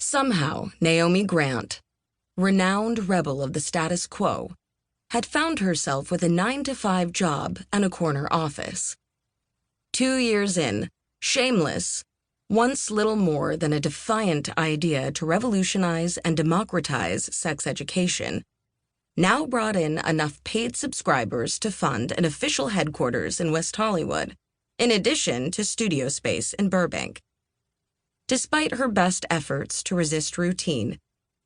Somehow, Naomi Grant, renowned rebel of the status quo, had found herself with a 9-to-5 job and a corner office. 2 years in, shameless, once little more than a defiant idea to revolutionize and democratize sex education, now brought in enough paid subscribers to fund an official headquarters in West Hollywood, in addition to studio space in Burbank. Despite her best efforts to resist routine,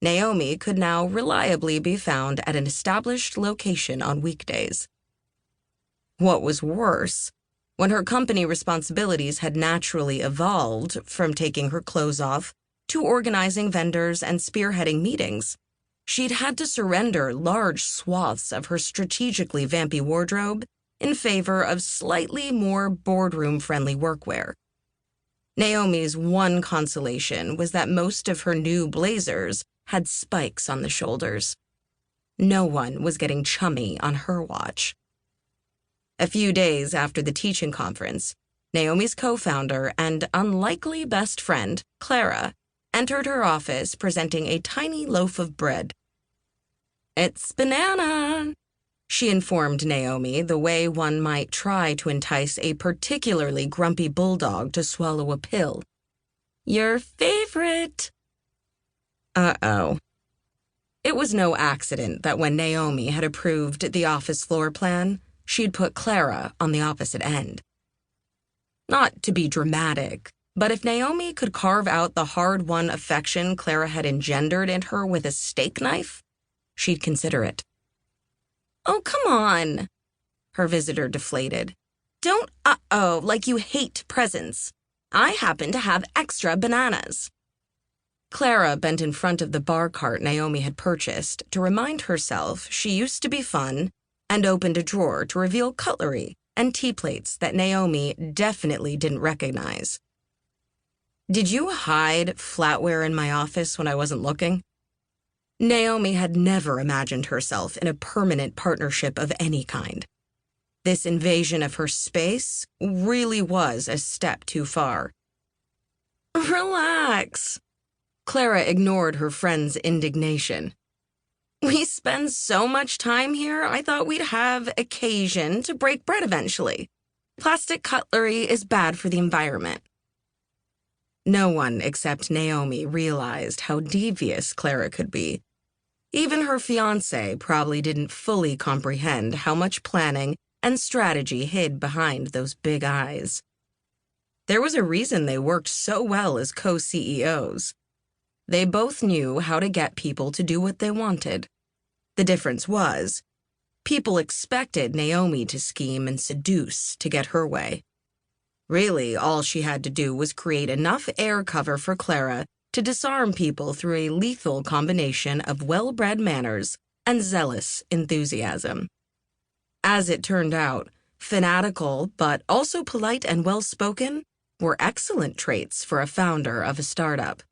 Naomi could now reliably be found at an established location on weekdays. What was worse, when her company responsibilities had naturally evolved from taking her clothes off to organizing vendors and spearheading meetings, she'd had to surrender large swaths of her strategically vampy wardrobe in favor of slightly more boardroom-friendly workwear. Naomi's one consolation was that most of her new blazers had spikes on the shoulders. No one was getting chummy on her watch. A few days after the teaching conference, Naomi's co-founder and unlikely best friend, Clara, entered her office presenting a tiny loaf of bread. "It's banana," she informed Naomi the way one might try to entice a particularly grumpy bulldog to swallow a pill. "Your favorite." Uh-oh. It was no accident that when Naomi had approved the office floor plan, she'd put Clara on the opposite end. Not to be dramatic, but if Naomi could carve out the hard-won affection Clara had engendered in her with a steak knife, she'd consider it. "Oh, come on," her visitor deflated. "Don't uh-oh like you hate presents. I happen to have extra bananas." Clara bent in front of the bar cart Naomi had purchased to remind herself she used to be fun and opened a drawer to reveal cutlery and tea plates that Naomi definitely didn't recognize. "Did you hide flatware in my office when I wasn't looking?" Naomi had never imagined herself in a permanent partnership of any kind. This invasion of her space really was a step too far. "Relax." Clara ignored her friend's indignation. "We spend so much time here, I thought we'd have occasion to break bread eventually. Plastic cutlery is bad for the environment." No one except Naomi realized how devious Clara could be. Even her fiancé probably didn't fully comprehend how much planning and strategy hid behind those big eyes. There was a reason they worked so well as co-CEOs. They both knew how to get people to do what they wanted. The difference was, people expected Naomi to scheme and seduce to get her way. Really, all she had to do was create enough air cover for Clara to disarm people through a lethal combination of well-bred manners and zealous enthusiasm. As it turned out, fanatical but also polite and well-spoken were excellent traits for a founder of a startup.